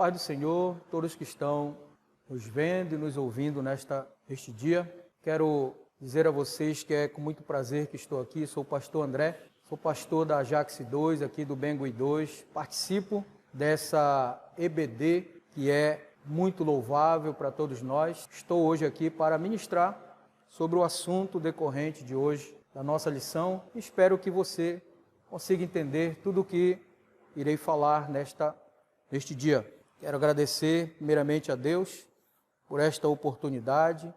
paz do Senhor, todos que estão nos vendo e nos ouvindo neste dia. Quero dizer a vocês que é com muito prazer que estou aqui. Sou o pastor André, sou pastor da Ajax 2, aqui do Bengui 2. Participo dessa EBD, que é muito louvável para todos nós. Estou hoje aqui para ministrar sobre o assunto decorrente de hoje, da nossa lição. Espero que você consiga entender tudo o que irei falar neste dia. Quero agradecer primeiramente a Deus por esta oportunidade,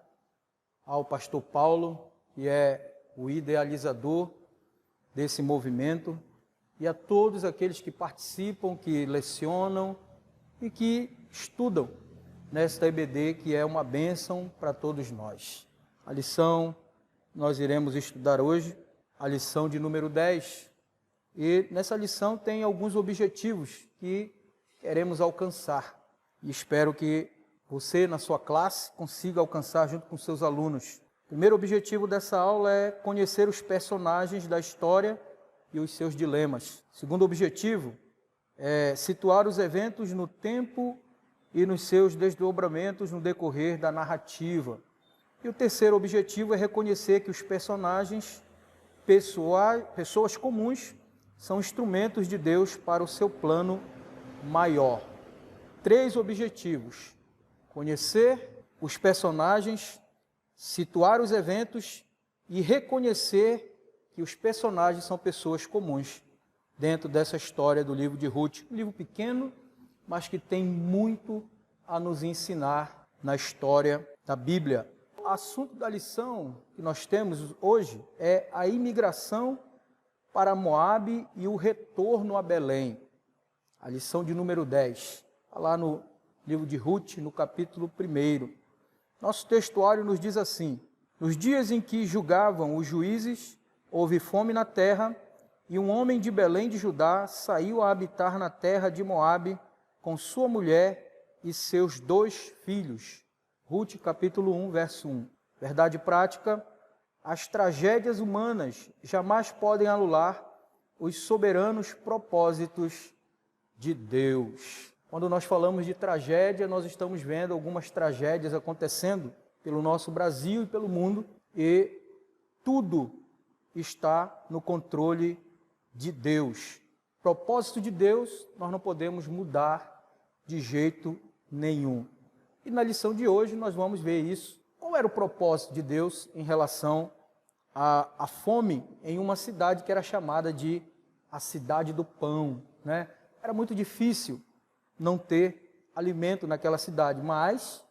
ao pastor Paulo, que é o idealizador desse movimento, e a todos aqueles que participam, que lecionam e que estudam nesta EBD, que é uma bênção para todos nós. A lição nós iremos estudar hoje, a lição de número 10, e nessa lição tem alguns objetivos que queremos alcançar, e espero que você, na sua classe, consiga alcançar junto com seus alunos. O primeiro objetivo dessa aula é conhecer os personagens da história e os seus dilemas. O segundo objetivo é situar os eventos no tempo e nos seus desdobramentos no decorrer da narrativa. E o terceiro objetivo é reconhecer que os personagens, pessoas comuns, são instrumentos de Deus para o seu plano maior. 3 objetivos: conhecer os personagens, situar os eventos e reconhecer que os personagens são pessoas comuns dentro dessa história do livro de Ruth. Um livro pequeno, mas que tem muito a nos ensinar na história da Bíblia. O assunto da lição que nós temos hoje é a imigração para Moabe e o retorno a Belém. A lição de número 10, está lá no livro de Ruth, no capítulo 1. Nosso textuário nos diz assim: nos dias em que julgavam os juízes, houve fome na terra, e um homem de Belém de Judá saiu a habitar na terra de Moabe com sua mulher e seus 2 filhos. Ruth, capítulo 1, verso 1. Verdade prática: as tragédias humanas jamais podem anular os soberanos propósitos de Deus. Quando nós falamos de tragédia, nós estamos vendo algumas tragédias acontecendo pelo nosso Brasil e pelo mundo, e tudo está no controle de Deus. Propósito de Deus, nós não podemos mudar de jeito nenhum. E na lição de hoje nós vamos ver isso. Qual era o propósito de Deus em relação à fome em uma cidade que era chamada de a cidade do pão, né? Era muito difícil não ter alimento naquela cidade, mas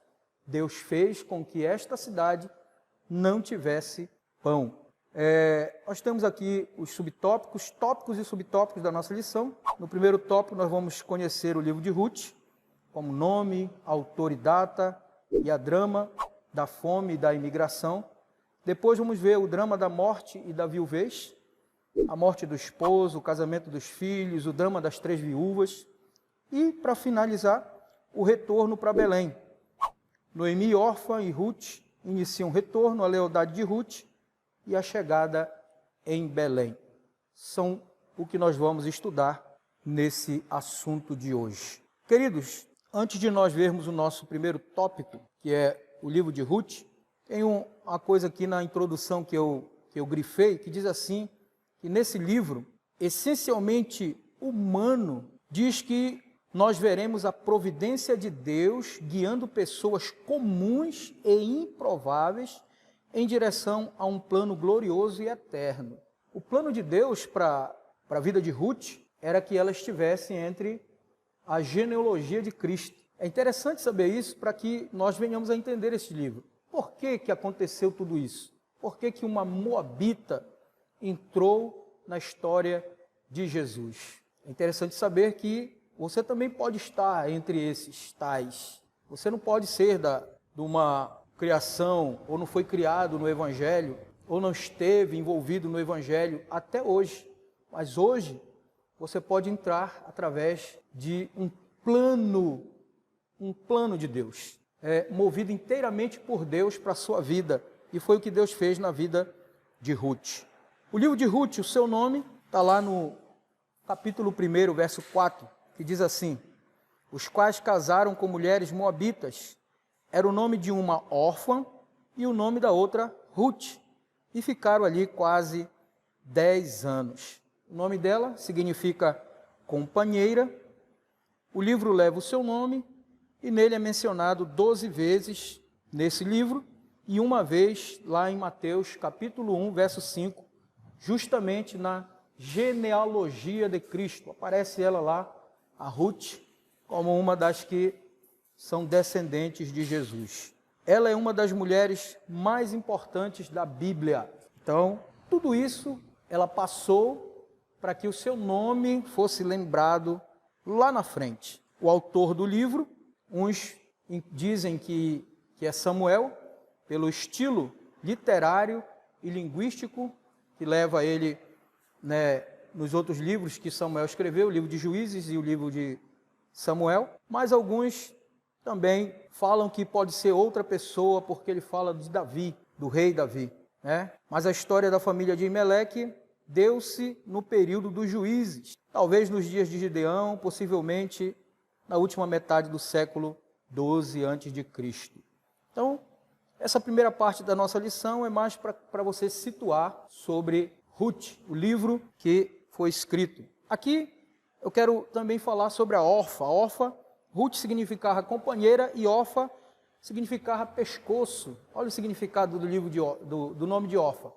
Deus fez com que esta cidade não tivesse pão. Nós temos aqui os subtópicos, tópicos e subtópicos da nossa lição. No primeiro tópico nós vamos conhecer o livro de Ruth, como nome, autor e data, e a drama da fome e da imigração. Depois vamos ver o drama da morte e da viuvez, a morte do esposo, o casamento dos filhos, o drama das 3 viúvas. E, para finalizar, o retorno para Belém. Noemi, órfã, e Ruth iniciam o retorno, a lealdade de Ruth e a chegada em Belém. São o que nós vamos estudar nesse assunto de hoje. Queridos, antes de nós vermos o nosso primeiro tópico, que é o livro de Ruth, tem uma coisa aqui na introdução que eu grifei, que diz assim, que nesse livro, essencialmente humano, diz que nós veremos a providência de Deus guiando pessoas comuns e improváveis em direção a um plano glorioso e eterno. O plano de Deus para a vida de Ruth era que ela estivesse entre a genealogia de Cristo. É interessante saber isso para que nós venhamos a entender esse livro. Por que aconteceu tudo isso? Por que uma moabita entrou na história de Jesus? É interessante saber que você também pode estar entre esses tais. Você não pode ser de uma criação, ou não foi criado no Evangelho, ou não esteve envolvido no Evangelho até hoje. Mas hoje, você pode entrar através de um plano de Deus, movido inteiramente por Deus para a sua vida. E foi o que Deus fez na vida de Ruth. O livro de Ruth, o seu nome, está lá no capítulo 1, verso 4, que diz assim: os quais casaram com mulheres moabitas. Era o nome de uma órfã e o nome da outra Ruth, e ficaram ali quase 10 anos. O nome dela significa companheira. O livro leva o seu nome e nele é mencionado 12 vezes nesse livro e uma vez lá em Mateus capítulo 1, verso 5, justamente na genealogia de Cristo. Aparece ela lá, a Ruth, como uma das que são descendentes de Jesus. Ela é uma das mulheres mais importantes da Bíblia. Então, tudo isso ela passou para que o seu nome fosse lembrado lá na frente. O autor do livro, uns dizem que é Samuel, pelo estilo literário e linguístico que leva ele, nos outros livros que Samuel escreveu, o livro de Juízes e o livro de Samuel, mas alguns também falam que pode ser outra pessoa, porque ele fala de Davi, do rei Davi. Mas a história da família de Imeleque deu-se no período dos juízes, talvez nos dias de Gideão, possivelmente na última metade do século 12 a.C. Então, essa primeira parte da nossa lição é mais para você se situar sobre Ruth, o livro que foi escrito. Aqui eu quero também falar sobre a órfã. A órfã, Ruth significava companheira e órfã significava pescoço. Olha o significado do livro do nome de órfã.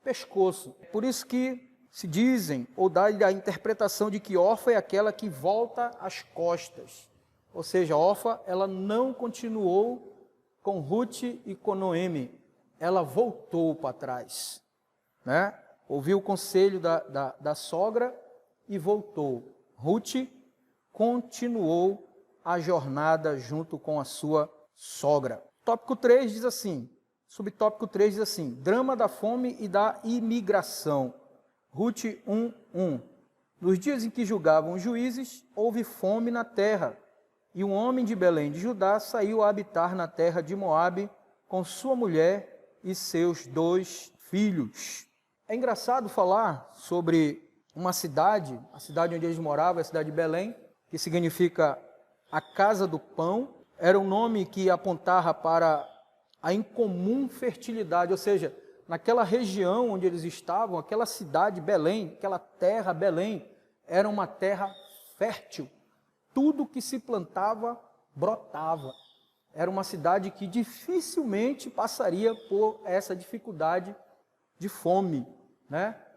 Pescoço. Por isso que se dizem, ou dá a interpretação de que órfã é aquela que volta às costas. Ou seja, a órfã, ela não continuou com Ruth e com Noemi. Ela voltou para trás. Ouviu o conselho da sogra e voltou. Ruth continuou a jornada junto com a sua sogra. Tópico 3 diz assim, subtópico 3 diz assim, drama da fome e da imigração. Ruth 1:1. Nos dias em que julgavam os juízes, houve fome na terra, e um homem de Belém de Judá saiu a habitar na terra de Moabe com sua mulher e seus 2 filhos. É engraçado falar sobre uma cidade, a cidade onde eles moravam, a cidade de Belém, que significa a casa do pão. Era um nome que apontava para a incomum fertilidade, ou seja, naquela região onde eles estavam, aquela cidade Belém, aquela terra Belém, era uma terra fértil. Tudo que se plantava, brotava. Era uma cidade que dificilmente passaria por essa dificuldade de fome,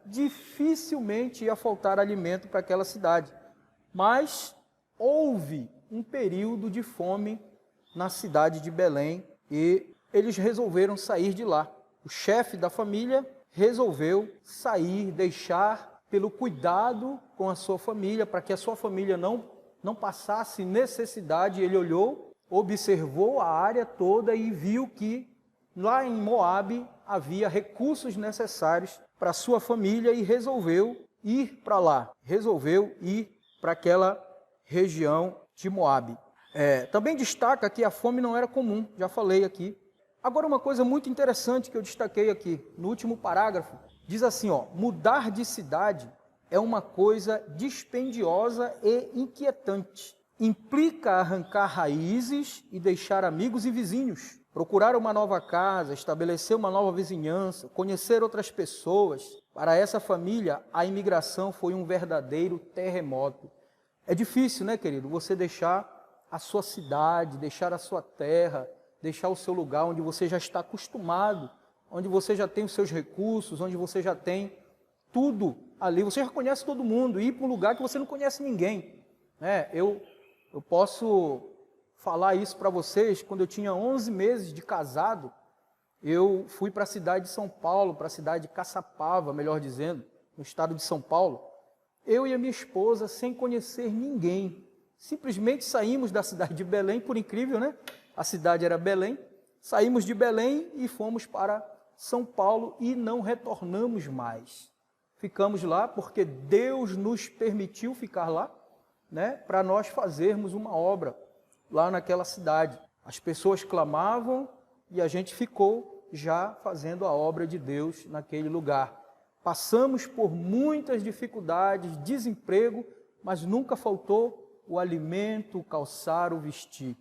Dificilmente ia faltar alimento para aquela cidade. Mas houve um período de fome na cidade de Belém e eles resolveram sair de lá. O chefe da família resolveu sair, deixar pelo cuidado com a sua família, para que a sua família não passasse necessidade. Ele olhou, observou a área toda e viu que lá em Moabe havia recursos necessários para a sua família e resolveu ir para lá, resolveu ir para aquela região de Moabe. Também destaca que a fome não era comum, já falei aqui. Agora, uma coisa muito interessante que eu destaquei aqui, no último parágrafo, diz assim, mudar de cidade é uma coisa dispendiosa e inquietante. Implica arrancar raízes e deixar amigos e vizinhos, procurar uma nova casa, estabelecer uma nova vizinhança, conhecer outras pessoas. Para essa família, a imigração foi um verdadeiro terremoto. É difícil, querido, você deixar a sua cidade, deixar a sua terra, deixar o seu lugar onde você já está acostumado, onde você já tem os seus recursos, onde você já tem tudo ali, você já conhece todo mundo, e ir para um lugar que você não conhece ninguém. Eu posso falar isso para vocês. Quando eu tinha 11 meses de casado, eu fui para a cidade de São Paulo, para a cidade de Caçapava, melhor dizendo, no estado de São Paulo. Eu e a minha esposa, sem conhecer ninguém, simplesmente saímos da cidade de Belém, por incrível, A cidade era Belém, saímos de Belém e fomos para São Paulo e não retornamos mais. Ficamos lá porque Deus nos permitiu ficar lá, para nós fazermos uma obra lá naquela cidade. As pessoas clamavam e a gente ficou já fazendo a obra de Deus naquele lugar. Passamos por muitas dificuldades, desemprego, mas nunca faltou o alimento, o calçar, o vestir.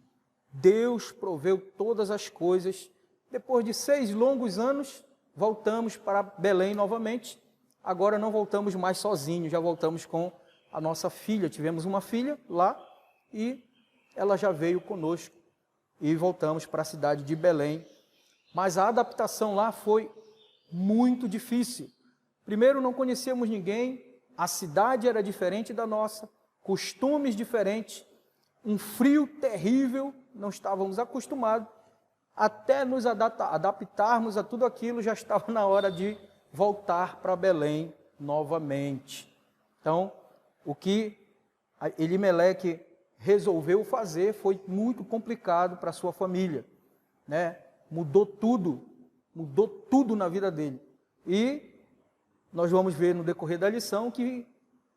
Deus proveu todas as coisas. Depois de 6 longos anos, voltamos para Belém novamente. Agora não voltamos mais sozinhos, já voltamos com a nossa filha. Tivemos uma filha lá e ela já veio conosco. E voltamos para a cidade de Belém. Mas a adaptação lá foi muito difícil. Primeiro, não conhecíamos ninguém, a cidade era diferente da nossa, costumes diferentes, um frio terrível, não estávamos acostumados. Até nos adaptarmos a tudo aquilo, já estava na hora de voltar para Belém novamente. Então, o que Elimeleque resolveu fazer foi muito complicado para a sua família, né? Mudou tudo na vida dele. E nós vamos ver no decorrer da lição que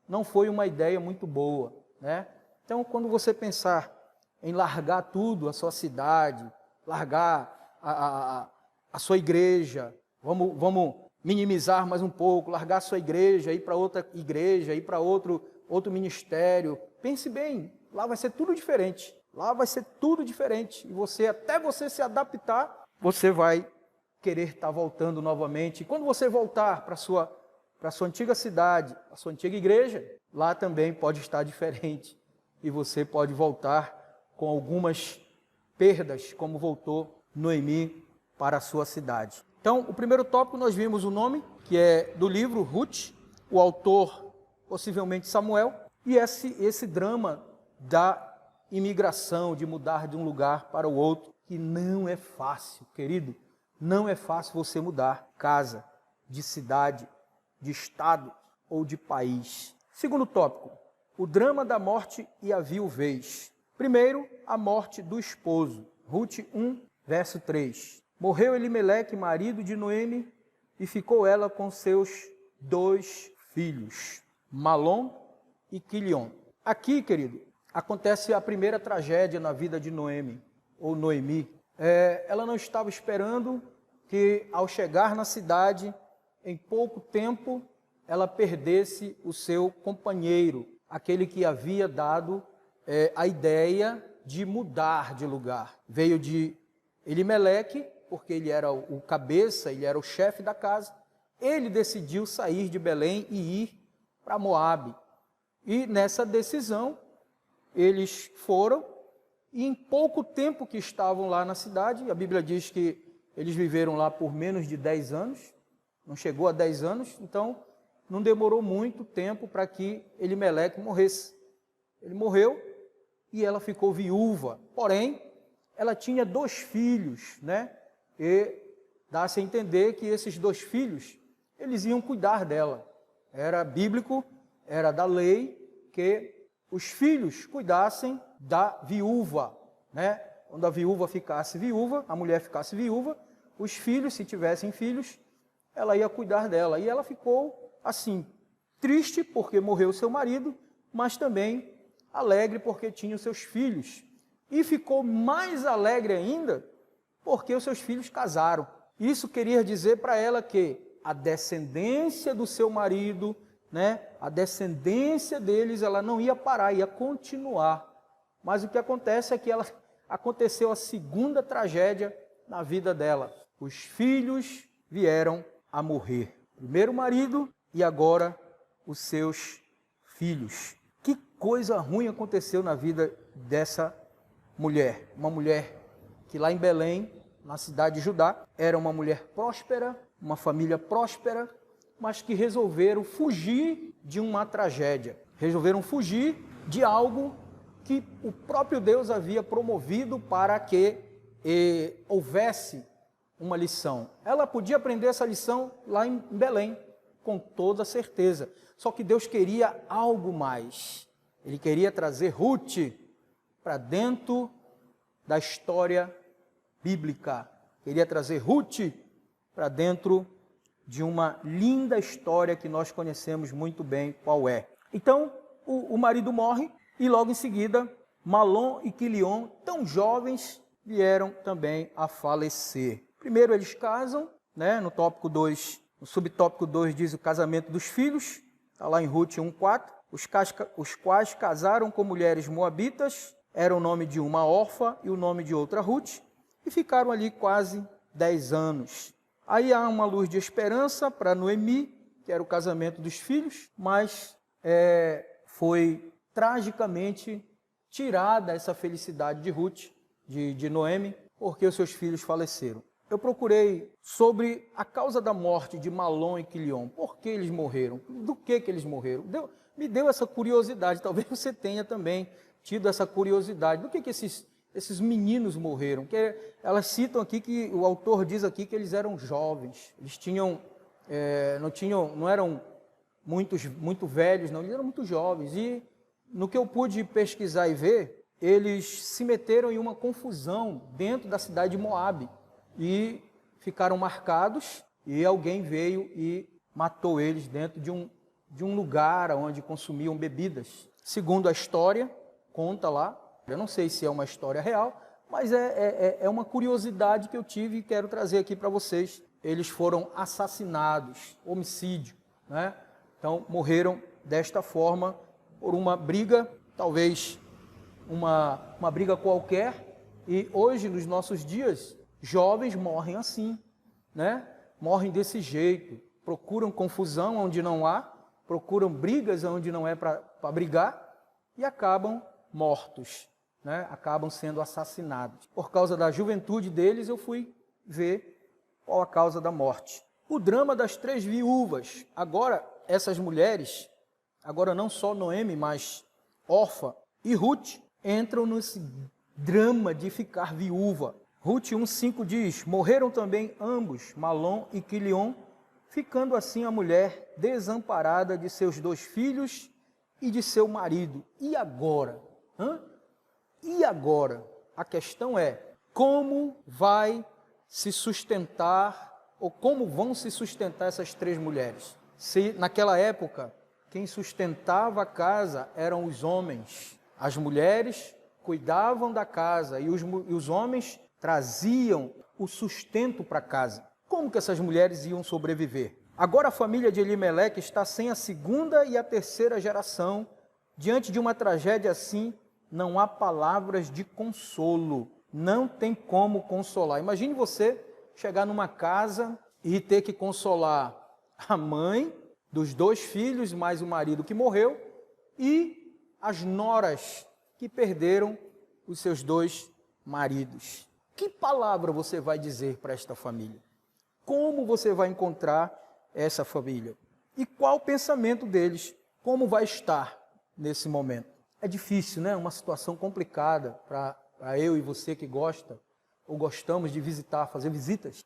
não foi uma ideia muito boa, né? Então, quando você pensar em largar tudo, a sua cidade, largar a sua igreja, vamos minimizar mais um pouco, largar a sua igreja, ir para outra igreja, ir para outro ministério. Pense bem, lá vai ser tudo diferente. Lá vai ser tudo diferente. E até você se adaptar, você vai querer estar voltando novamente. E quando você voltar para a sua antiga cidade, a sua antiga igreja, lá também pode estar diferente. E você pode voltar com algumas perdas, como voltou Noemi para a sua cidade. Então, o primeiro tópico nós vimos o nome, que é do livro Ruth, o autor possivelmente Samuel, e esse drama da imigração, de mudar de um lugar para o outro, que não é fácil, querido, não é fácil você mudar casa, de cidade, de estado ou de país. Segundo tópico, o drama da morte e a viuvez. Primeiro, a morte do esposo. Ruth 1, verso 3. Morreu Elimeleque, marido de Noemi, e ficou ela com seus 2 filhos, Malom e Quilion. Aqui, querido, acontece a primeira tragédia na vida de Noemi, ou Noemi. Ela não estava esperando que, ao chegar na cidade, em pouco tempo, ela perdesse o seu companheiro, aquele que havia dado a ideia de mudar de lugar. Veio de Elimeleque, porque ele era o cabeça, ele era o chefe da casa. Ele decidiu sair de Belém e ir para Moabe. E nessa decisão, eles foram, e em pouco tempo que estavam lá na cidade, a Bíblia diz que eles viveram lá por menos de 10 anos, não chegou a 10 anos, então não demorou muito tempo para que Elimeleque morresse. Ele morreu e ela ficou viúva, porém, ela tinha 2 filhos, né? E dá-se a entender que esses 2 filhos, eles iam cuidar dela. Era bíblico, era da lei, que os filhos cuidassem da viúva, né? Quando a viúva ficasse viúva, a mulher ficasse viúva, os filhos, se tivessem filhos, ela ia cuidar dela. E ela ficou assim, triste porque morreu seu marido, mas também alegre porque tinha os seus filhos. E ficou mais alegre ainda porque os seus filhos casaram. Isso queria dizer para ela que a descendência do seu marido, né, a descendência deles, ela não ia parar, ia continuar. Mas o que acontece é que aconteceu a segunda tragédia na vida dela. Os filhos vieram a morrer. Primeiro o marido e agora os seus filhos. Que coisa ruim aconteceu na vida dessa mulher. Uma mulher que lá em Belém, na cidade de Judá, era uma mulher próspera, uma família próspera, mas que resolveram fugir de uma tragédia. Resolveram fugir de algo que o próprio Deus havia promovido para que houvesse uma lição. Ela podia aprender essa lição lá em Belém, com toda certeza. Só que Deus queria algo mais. Ele queria trazer Ruth para dentro da história bíblica. Queria trazer Ruth para dentro de uma linda história que nós conhecemos muito bem qual é. Então, o marido morre e logo em seguida, Malom e Quilion, tão jovens, vieram também a falecer. Primeiro eles casam, né, no tópico 2, no subtópico 2 diz o casamento dos filhos, está lá em Ruth 1:4. os quais casaram com mulheres moabitas, era o nome de uma Orfa e o nome de outra Ruth, e ficaram ali quase 10 anos. Aí há uma luz de esperança para Noemi, que era o casamento dos filhos, mas foi tragicamente tirada essa felicidade de Ruth, de Noemi, porque os seus filhos faleceram. Eu procurei sobre a causa da morte de Malom e Quilion. Por que eles morreram? Do que eles morreram? Me deu essa curiosidade, talvez você tenha também tido essa curiosidade. Do que esses meninos morreram? Que elas citam aqui que o autor diz aqui que eles eram jovens. Eles não eram muito velhos, não, eles eram muito jovens. E no que eu pude pesquisar e ver, eles se meteram em uma confusão dentro da cidade de Moabe e ficaram marcados, e alguém veio e matou eles dentro de um lugar onde consumiam bebidas. Segundo a história, conta lá, eu não sei se é uma história real, mas é uma curiosidade que eu tive e quero trazer aqui para vocês. Eles foram assassinados, homicídio, né? Então morreram desta forma por uma briga, talvez uma briga qualquer, e hoje, nos nossos dias, jovens morrem assim, né? Morrem desse jeito, procuram confusão onde não há, procuram brigas onde não é para brigar e acabam mortos, né? Acabam sendo assassinados. Por causa da juventude deles, eu fui ver qual a causa da morte. O drama das 3 viúvas. Agora, essas mulheres, agora não só Noemi, mas Orfa e Ruth, entram nesse drama de ficar viúva. Ruth 1,5 diz, morreram também ambos, Malom e Quilion, ficando assim a mulher desamparada de seus 2 filhos e de seu marido. E agora? E agora? A questão é, como vai se sustentar, ou como vão se sustentar essas 3 mulheres? Se naquela época, quem sustentava a casa eram os homens, as mulheres cuidavam da casa e os homens traziam o sustento para casa. Como que essas mulheres iam sobreviver? Agora a família de Elimeleque está sem a 2ª e a 3ª geração. Diante de uma tragédia assim, não há palavras de consolo. Não tem como consolar. Imagine você chegar numa casa e ter que consolar a mãe dos 2 filhos, mais o marido que morreu, e as noras que perderam os seus 2 maridos. Que palavra você vai dizer para esta família? Como você vai encontrar essa família? E qual o pensamento deles? Como vai estar nesse momento? É difícil, né? Uma situação complicada para eu e você que gosta ou gostamos de visitar, fazer visitas.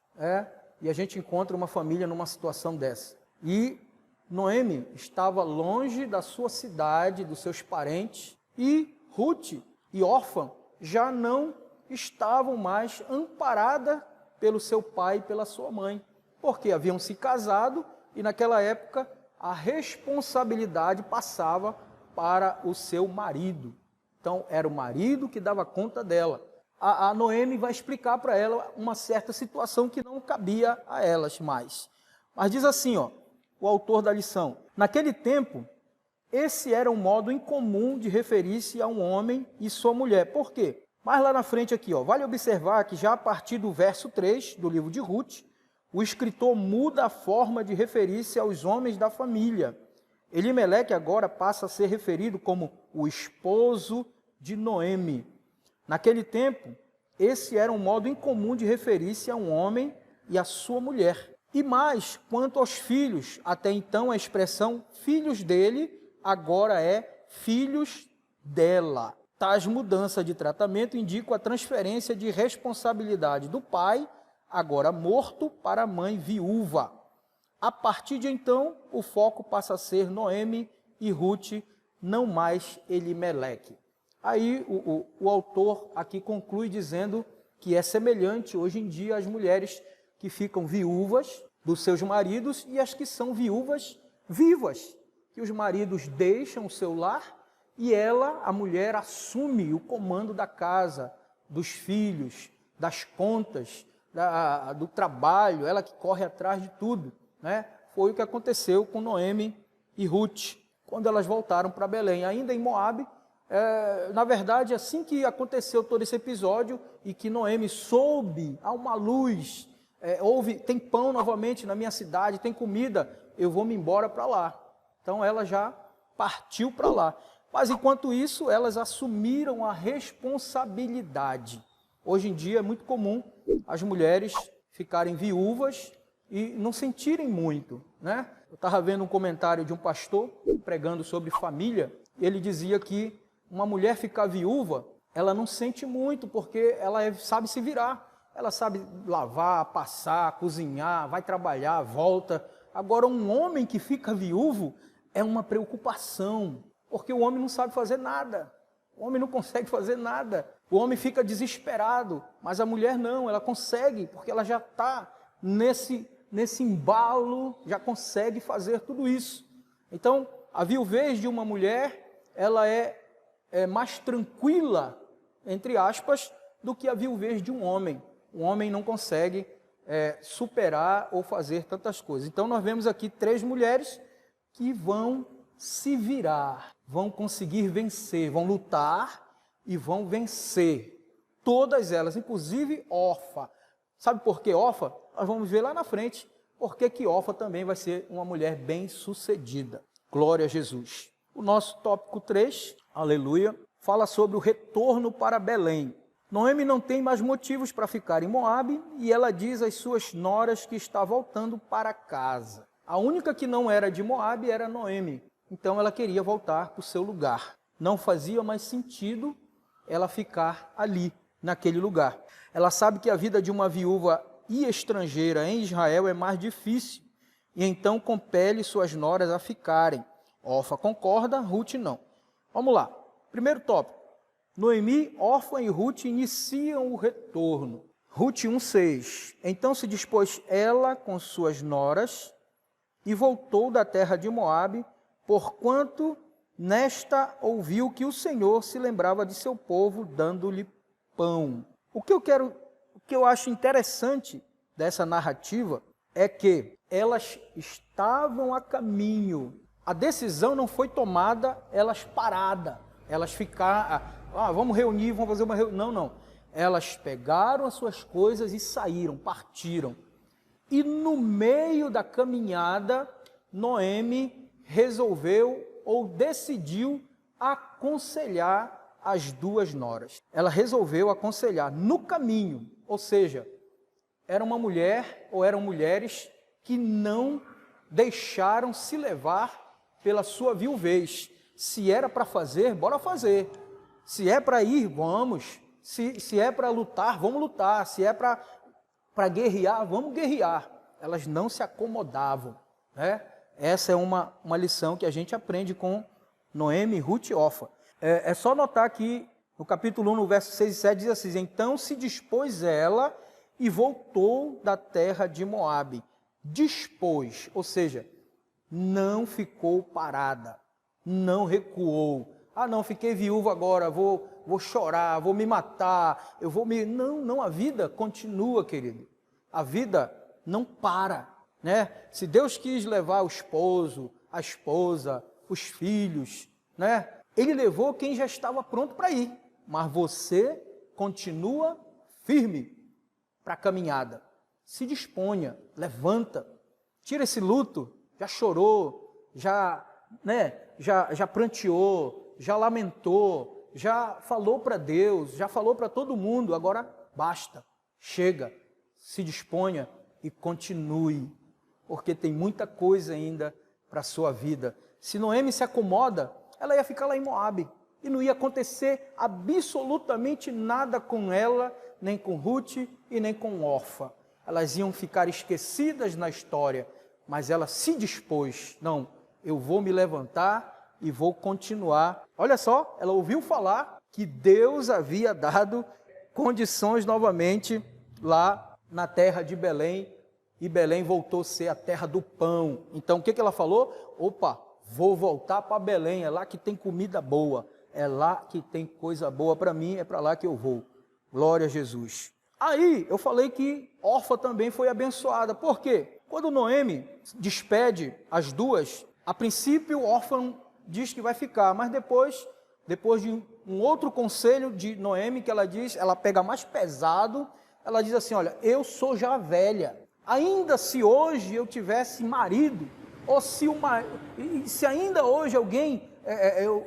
E a gente encontra uma família numa situação dessa. E Noemi estava longe da sua cidade, dos seus parentes, e Ruth e Orfa já não estavam mais amparadas pelo seu pai e pela sua mãe, porque haviam se casado e naquela época a responsabilidade passava para o seu marido. Então era o marido que dava conta dela. A Noemi vai explicar para ela uma certa situação que não cabia a elas mais. Mas diz assim, o autor da lição: naquele tempo, esse era um modo incomum de referir-se a um homem e sua mulher. Por quê? Mas lá na frente aqui, vale observar que já a partir do verso 3 do livro de Ruth, o escritor muda a forma de referir-se aos homens da família. Elimeleque agora passa a ser referido como o esposo de Noemi. Naquele tempo, esse era um modo incomum de referir-se a um homem e a sua mulher. E mais, quanto aos filhos, até então a expressão filhos dele agora é filhos dela. Tais mudanças de tratamento indicam a transferência de responsabilidade do pai, agora morto, para a mãe viúva. A partir de então, o foco passa a ser Noemi e Ruth, não mais Elimeleque. Aí o autor aqui conclui dizendo que é semelhante hoje em dia às mulheres que ficam viúvas dos seus maridos e as que são viúvas vivas, que os maridos deixam o seu lar e ela, a mulher, assume o comando da casa, dos filhos, das contas, do trabalho, ela que corre atrás de tudo, né? Foi o que aconteceu com Noemi e Ruth. quando elas voltaram para Belém, ainda em Moabe. Na verdade, assim que aconteceu todo esse episódio e que Noemi soube, há uma luz, tem pão novamente na minha cidade, tem comida, eu vou me embora para lá. Então ela já partiu para lá. Mas enquanto isso, elas assumiram a responsabilidade. Hoje em dia é muito comum as mulheres ficarem viúvas e não sentirem muito, né? Eu estava vendo um comentário de um pastor pregando sobre família, e ele dizia que uma mulher ficar viúva, ela não sente muito, porque ela sabe se virar. Ela sabe lavar, passar, cozinhar, vai trabalhar, volta. Agora, um homem que fica viúvo é uma preocupação, porque o homem não sabe fazer nada. O homem não consegue fazer nada. O homem fica desesperado, mas a mulher não, ela consegue, porque ela já está nesse embalo, já consegue fazer tudo isso. Então, a viuvez de uma mulher, ela é mais tranquila, entre aspas, do que a viuvez de um homem. O homem não consegue superar ou fazer tantas coisas. Então nós vemos aqui 3 mulheres que vão se virar, vão conseguir vencer, vão lutar e vão vencer. Todas elas, inclusive Orfa. Sabe por que Orfa? Nós vamos ver lá na frente, porque que Orfa também vai ser uma mulher bem-sucedida. Glória a Jesus. O nosso tópico 3, aleluia, fala sobre o retorno para Belém. Noemi não tem mais motivos para ficar em Moabe e ela diz às suas noras que está voltando para casa. A única que não era de Moabe era Noemi, então ela queria voltar para o seu lugar. Não fazia mais sentido ela ficar ali, naquele lugar. Ela sabe que a vida de uma viúva e estrangeira em Israel é mais difícil e então compele suas noras a ficarem. Orfa concorda, Ruth não. Vamos lá. Primeiro tópico. Noemi, Orfa e Ruth iniciam o retorno. Ruth 1,6. Então se dispôs ela com suas noras e voltou da terra de Moabe, porquanto nesta ouviu que o Senhor se lembrava de seu povo, dando-lhe pão. O que eu acho interessante dessa narrativa é que elas estavam a caminho. A decisão não foi tomada, elas paradas, elas ficaram, vamos reunir, vamos fazer uma reunião. Não. Elas pegaram as suas coisas e saíram, partiram. E no meio da caminhada, Noemi resolveu ou decidiu aconselhar as 2 noras. Ela resolveu aconselhar no caminho, ou seja, era uma mulher ou eram mulheres que não deixaram se levar pela sua viuvez. Se era para fazer, bora fazer. Se é para ir, vamos. Se é para lutar, vamos lutar. Se é para guerrear, vamos guerrear. Elas não se acomodavam, né? Essa é uma lição que a gente aprende com Noemi, Ruth e Orfa. É só notar que no capítulo 1, no verso 6 e 7, diz assim: então se dispôs ela e voltou da terra de Moabe. Dispôs, ou seja, não ficou parada, não recuou. Não, fiquei viúva agora, vou chorar, vou me matar, Não, a vida continua, querido. A vida não para, né? Se Deus quis levar o esposo, a esposa, os filhos, né? Ele levou quem já estava pronto para ir, mas você continua firme para a caminhada. Se disponha, levanta, tira esse luto. Já chorou, já pranteou, já lamentou, já falou para Deus, já falou para todo mundo. Agora basta, chega, se disponha e continue, porque tem muita coisa ainda para a sua vida. Se Noemi se acomoda, ela ia ficar lá em Moabe e não ia acontecer absolutamente nada com ela, nem com Ruth e nem com Orfa. Elas iam ficar esquecidas na história, mas ela se dispôs: não, eu vou me levantar e vou continuar. Olha só, ela ouviu falar que Deus havia dado condições novamente lá na terra de Belém, e Belém voltou a ser a terra do pão. Então o que ela falou? Opa, vou voltar para Belém, é lá que tem comida boa, é lá que tem coisa boa para mim, é para lá que eu vou. Glória a Jesus. Aí eu falei que Orfa também foi abençoada. Por quê? Quando Noemi despede as 2, a princípio Orfa diz que vai ficar, mas depois de um outro conselho de Noemi, que ela diz, ela pega mais pesado, ela diz assim, olha, eu sou já velha, ainda se hoje eu tivesse marido, ou se ainda hoje alguém,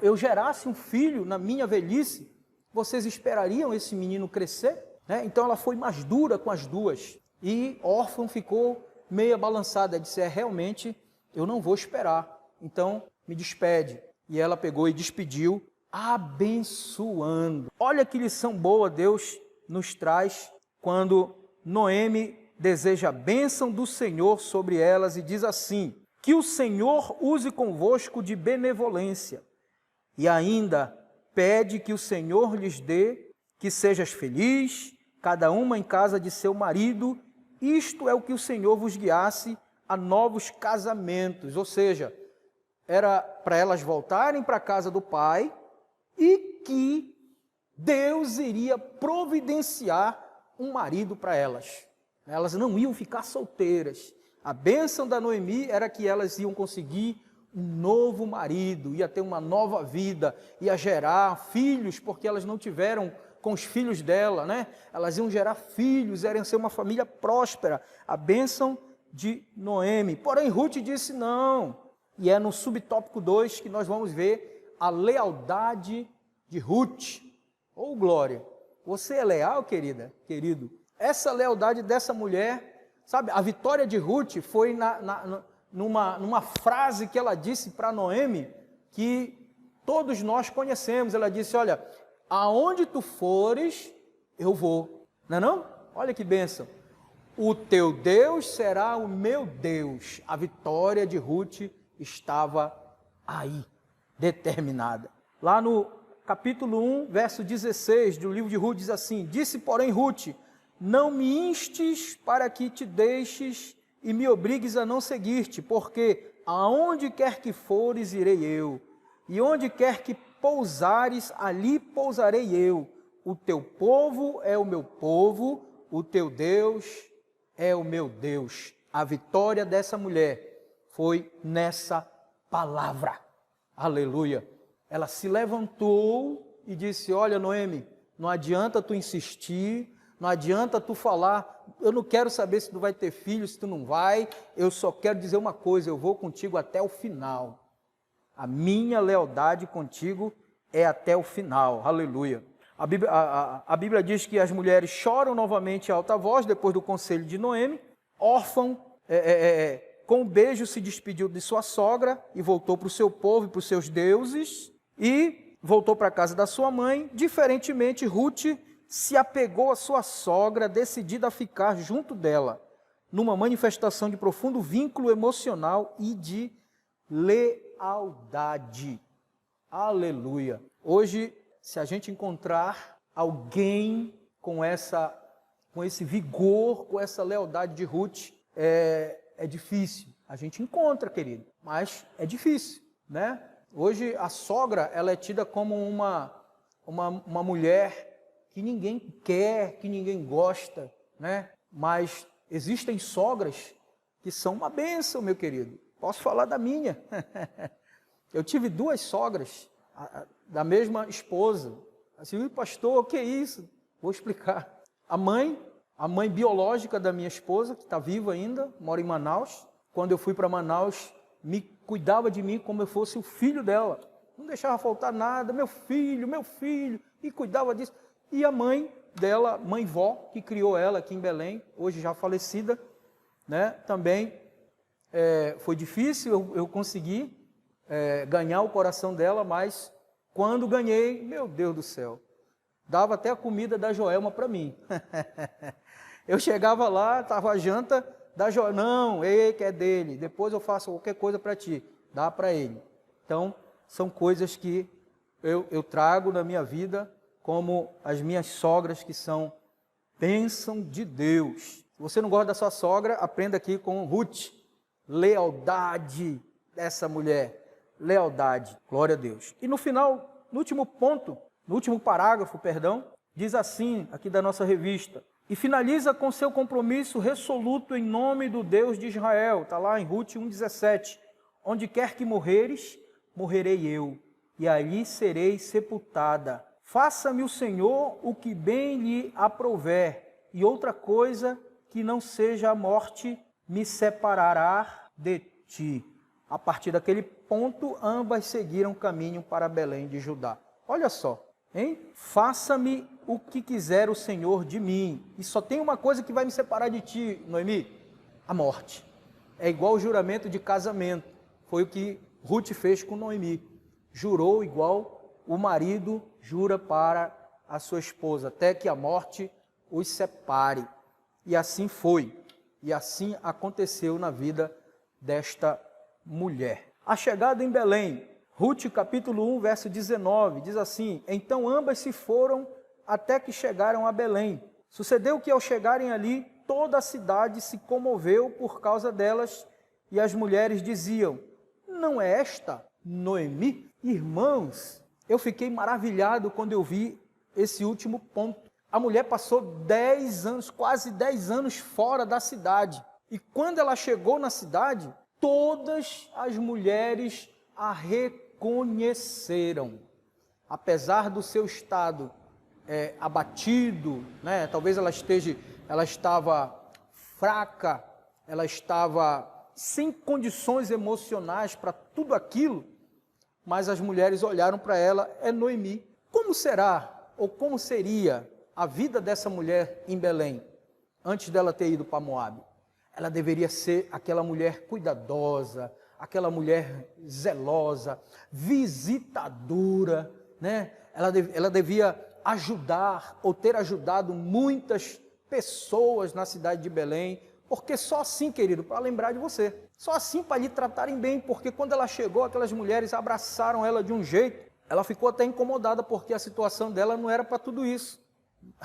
eu gerasse um filho na minha velhice, vocês esperariam esse menino crescer? Né? Então ela foi mais dura com as duas, e órfão ficou meia balançada, disse, realmente eu não vou esperar, então me despede. E ela pegou e despediu, abençoando. Olha que lição boa Deus nos traz quando Noemi deseja a bênção do Senhor sobre elas e diz assim, que o Senhor use convosco de benevolência, e ainda pede que o Senhor lhes dê, que sejas feliz, cada uma em casa de seu marido, isto é o que o Senhor vos guiasse a novos casamentos, ou seja, era para elas voltarem para a casa do pai e que Deus iria providenciar um marido para elas. Elas não iam ficar solteiras. A bênção da Noemi era que elas iam conseguir um novo marido, ia ter uma nova vida, ia gerar filhos, porque elas não tiveram com os filhos dela, né? Elas iam gerar filhos, iam ser uma família próspera. A bênção de Noemi. Porém, Ruth disse não. E é no subtópico 2 que nós vamos ver a lealdade de Ruth. Ô, glória! Você é leal, querida, querido? Essa lealdade dessa mulher, sabe, a vitória de Ruth foi numa frase que ela disse para Noemi, que todos nós conhecemos. Ela disse, olha, aonde tu fores, eu vou. Não é não? Olha que bênção. O teu Deus será o meu Deus. A vitória de Ruth estava aí, determinada. Lá no capítulo 1, verso 16 do livro de Ruth, diz assim, disse, porém, Ruth, não me instes para que te deixes e me obrigues a não seguir-te, porque aonde quer que fores, irei eu, e onde quer que pousares, ali pousarei eu. O teu povo é o meu povo, o teu Deus é o meu Deus. A vitória dessa mulher foi nessa palavra. Aleluia. Ela se levantou e disse, olha, Noemi, não adianta tu insistir, não adianta tu falar, eu não quero saber se tu vai ter filho, se tu não vai, eu só quero dizer uma coisa, eu vou contigo até o final. A minha lealdade contigo é até o final. Aleluia. A Bíblia diz que as mulheres choram novamente em alta voz, depois do conselho de Noemi. Órfão, com um beijo se despediu de sua sogra e voltou para o seu povo e para os seus deuses. E voltou para a casa da sua mãe. Diferentemente, Ruth se apegou à sua sogra, decidida a ficar junto dela, numa manifestação de profundo vínculo emocional e de lealdade. Aleluia. Hoje, se a gente encontrar alguém com esse vigor, com essa lealdade de Ruth, é difícil. A gente encontra, querido, mas é difícil, né? Hoje a sogra, ela é tida como uma mulher que ninguém quer, que ninguém gosta, né? Mas existem sogras que são uma bênção, meu querido. Posso falar da minha. Eu tive 2 sogras da mesma esposa. Assim, pastor, o que é isso? Vou explicar. A mãe biológica da minha esposa, que está viva ainda, mora em Manaus. Quando eu fui para Manaus, me cuidava de mim como eu fosse o filho dela. Não deixava faltar nada, meu filho, e cuidava disso. E a mãe dela, mãe-vó, que criou ela aqui em Belém, hoje já falecida, né? Também foi difícil eu conseguir ganhar o coração dela, mas quando ganhei, meu Deus do céu, dava até a comida da Joelma para mim. Eu chegava lá, estava a janta da Joelma, não, que é dele, depois eu faço qualquer coisa para ti, dá para ele. Então, são coisas que eu trago na minha vida, como as minhas sogras, que são bênção de Deus. Se você não gosta da sua sogra, aprenda aqui com Ruth. Lealdade dessa mulher. Lealdade. Glória a Deus. E no final, no último ponto, no último parágrafo, diz assim, aqui da nossa revista, e finaliza com seu compromisso resoluto em nome do Deus de Israel. Está lá em Ruth 1,17. Onde quer que morreres, morrerei eu, e ali serei sepultada. Faça-me o Senhor o que bem lhe aprouver, e outra coisa que não seja a morte me separará de ti. A partir daquele ponto, ambas seguiram caminho para Belém de Judá. Olha só, hein? Faça-me o que quiser o Senhor de mim. E só tem uma coisa que vai me separar de ti, Noemi: a morte. É igual o juramento de casamento. Foi o que Ruth fez com Noemi. Jurou igual o marido jura para a sua esposa, até que a morte os separe. E assim foi. E assim aconteceu na vida desta mulher. A chegada em Belém, Ruth capítulo 1, verso 19, diz assim: então ambas se foram até que chegaram a Belém. Sucedeu que ao chegarem ali, toda a cidade se comoveu por causa delas, e as mulheres diziam: não é esta Noemi? Irmãos, eu fiquei maravilhado quando eu vi esse último ponto. A mulher passou 10 anos, quase 10 anos fora da cidade. E quando ela chegou na cidade, todas as mulheres a reconheceram. Apesar do seu estado abatido, né? Talvez ela estava fraca, ela estava sem condições emocionais para tudo aquilo, mas as mulheres olharam para ela: é Noemi. Como será, ou como seria a vida dessa mulher em Belém, antes dela ter ido para Moabe? Ela deveria ser aquela mulher cuidadosa, aquela mulher zelosa, visitadora, né? Ela devia ajudar, ou ter ajudado muitas pessoas na cidade de Belém, porque só assim, querido, para lembrar de você, só assim para lhe tratarem bem, porque quando ela chegou, aquelas mulheres abraçaram ela de um jeito, ela ficou até incomodada, porque a situação dela não era para tudo isso.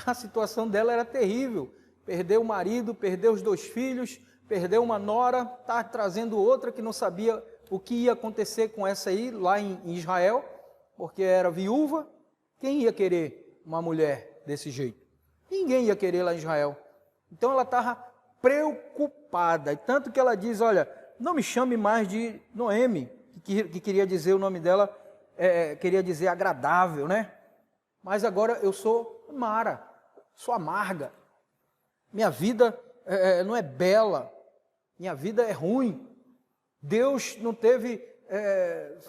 A situação dela era terrível. Perdeu o marido, perdeu os 2 filhos, perdeu uma nora, está trazendo outra que não sabia o que ia acontecer com essa aí, lá em Israel, porque era viúva. Quem ia querer uma mulher desse jeito? Ninguém ia querer lá em Israel. Então ela estava preocupada, e tanto que ela diz: olha, não me chame mais de Noemi, que queria dizer, o nome dela queria dizer agradável, né? Mas agora eu sou Mara, sou amarga. Minha vida não é bela, minha vida é ruim. Deus não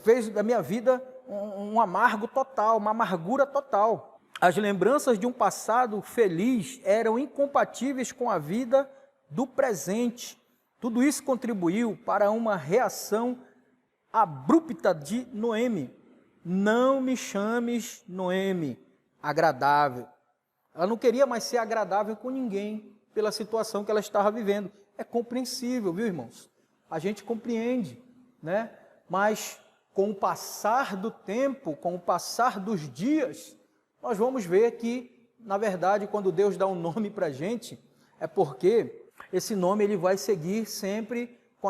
fez da minha vida um amargo total, uma amargura total. As lembranças de um passado feliz eram incompatíveis com a vida do presente. Tudo isso contribuiu para uma reação abrupta de Noemi. Não me chames Noemi, agradável. Ela não queria mais ser agradável com ninguém pela situação que ela estava vivendo. É compreensível, viu, irmãos? A gente compreende, né? Mas com o passar do tempo, com o passar dos dias, nós vamos ver que, na verdade, quando Deus dá um nome para a gente, é porque esse nome ele vai seguir sempre com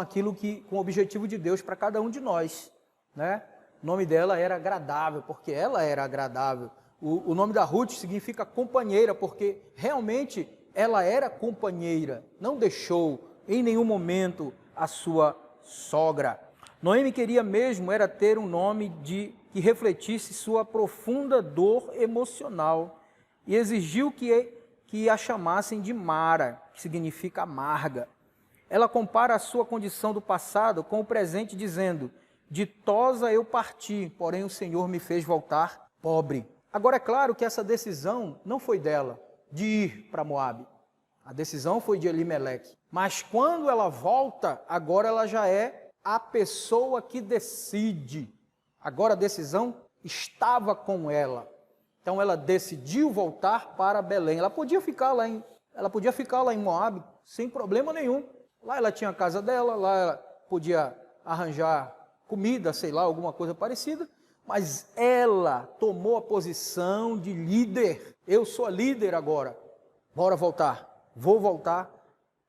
com o objetivo de Deus para cada um de nós, né? O nome dela era agradável, porque ela era agradável. O nome da Ruth significa companheira, porque realmente ela era companheira, não deixou em nenhum momento a sua sogra. Noemi queria mesmo era ter um nome que refletisse sua profunda dor emocional, e exigiu que a chamassem de Mara, que significa amarga. Ela compara a sua condição do passado com o presente, dizendo: ditosa eu parti, porém o Senhor me fez voltar pobre. Agora é claro que essa decisão não foi dela, de ir para Moabe. A decisão foi de Elimeleque. Mas quando ela volta, agora ela já é a pessoa que decide. Agora a decisão estava com ela. Então ela decidiu voltar para Belém. Ela podia ficar lá em Moabe sem problema nenhum. Lá ela tinha a casa dela, lá ela podia arranjar comida, sei lá, alguma coisa parecida. Mas ela tomou a posição de líder. Eu sou a líder agora. Bora voltar. Vou voltar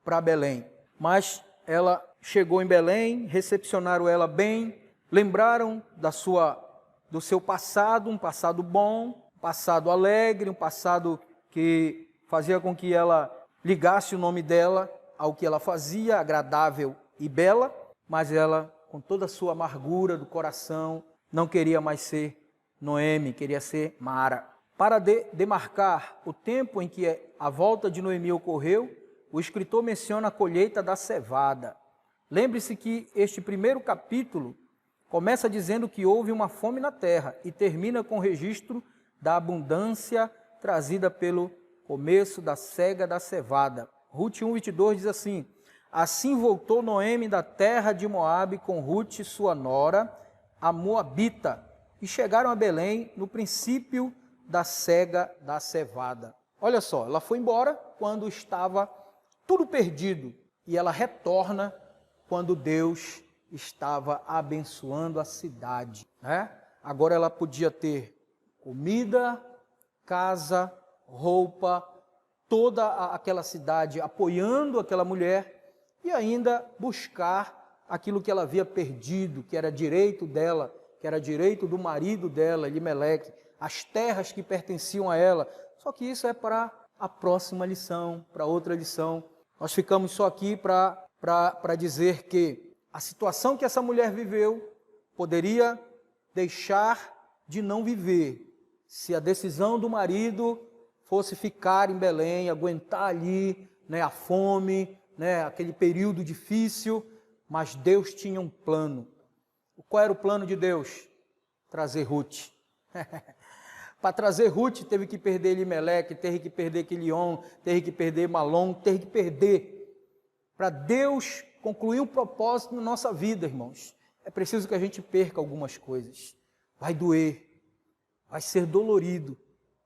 para Belém. Mas ela chegou em Belém, recepcionaram ela bem, lembraram do seu passado, um passado bom, um passado alegre, um passado que fazia com que ela ligasse o nome dela ao que ela fazia, agradável e bela, mas ela, com toda a sua amargura do coração, não queria mais ser Noemi, queria ser Mara. Para demarcar o tempo em que a volta de Noemi ocorreu, o escritor menciona a colheita da cevada. Lembre-se que este primeiro capítulo começa dizendo que houve uma fome na terra e termina com o registro da abundância trazida pelo começo da cega da cevada. Ruth 1:22 diz assim: assim voltou Noemi da terra de Moabe com Ruth, sua nora, a Moabita, e chegaram a Belém no princípio da cega da cevada. Olha só, ela foi embora quando estava tudo perdido e ela retorna quando Deus estava abençoando a cidade, né? Agora ela podia ter comida, casa, roupa, toda aquela cidade apoiando aquela mulher e ainda buscar aquilo que ela havia perdido, que era direito dela, que era direito do marido dela, Elimeleque, as terras que pertenciam a ela. Só que isso é para a próxima lição, para outra lição. Nós ficamos só aqui para dizer que a situação que essa mulher viveu poderia deixar de não viver se a decisão do marido fosse ficar em Belém, aguentar ali, né, a fome, né, aquele período difícil, mas Deus tinha um plano. Qual era o plano de Deus? Trazer Ruth. Para trazer Ruth, teve que perder Elimeleque, teve que perder Quilion, teve que perder Malom, teve que perder. Para Deus concluir o propósito na nossa vida, irmãos, é preciso que a gente perca algumas coisas. Vai doer, vai ser dolorido,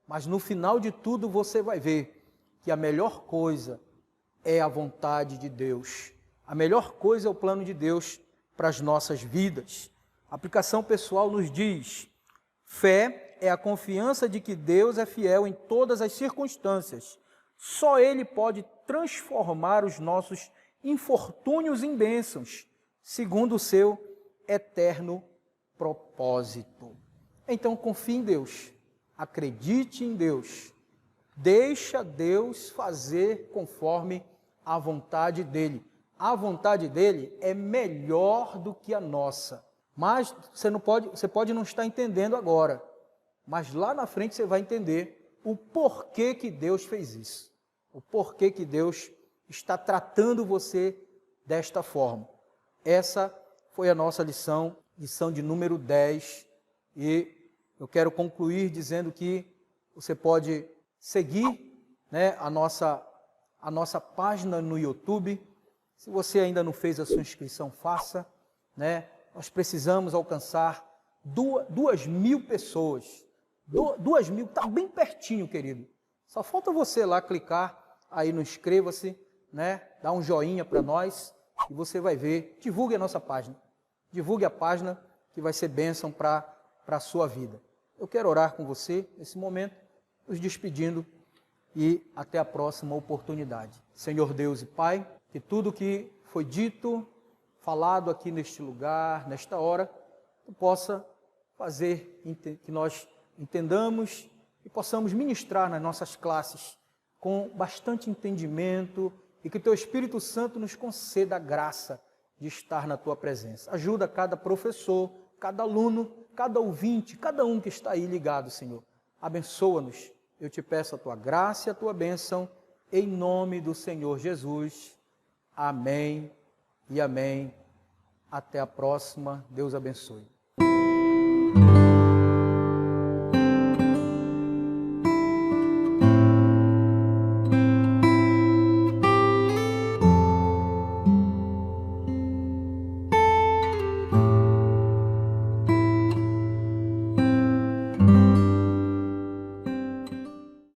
mas no final de tudo você vai ver que a melhor coisa é a vontade de Deus. A melhor coisa é o plano de Deus para as nossas vidas. A aplicação pessoal nos diz: fé é a confiança de que Deus é fiel em todas as circunstâncias. Só Ele pode transformar os nossos infortúnios em bênçãos, segundo o seu eterno propósito. Então confie em Deus, acredite em Deus, deixa Deus fazer conforme a vontade dEle. A vontade dEle é melhor do que a nossa, mas você pode não estar entendendo agora, mas lá na frente você vai entender o porquê que Deus fez isso, o porquê que Deus está tratando você desta forma. Essa foi a nossa lição de número 10, e eu quero concluir dizendo que você pode seguir, né, a nossa página no YouTube. Se você ainda não fez a sua inscrição, faça, né? Nós precisamos alcançar 2.000 pessoas. 2.000, está bem pertinho, querido. Só falta você lá clicar aí no inscreva-se, né? Dá um joinha para nós e você vai ver. Divulgue a nossa página. Divulgue a página que vai ser bênção para a sua vida. Eu quero orar com você nesse momento, nos despedindo e até a próxima oportunidade. Senhor Deus e Pai, que tudo que foi dito, falado aqui neste lugar, nesta hora, tu possa fazer que nós entendamos e possamos ministrar nas nossas classes com bastante entendimento e que teu Espírito Santo nos conceda a graça de estar na tua presença. Ajuda cada professor, cada aluno, cada ouvinte, cada um que está aí ligado, Senhor. Abençoa-nos. Eu te peço a tua graça e a tua bênção, em nome do Senhor Jesus. Amém e amém. Até a próxima. Deus abençoe.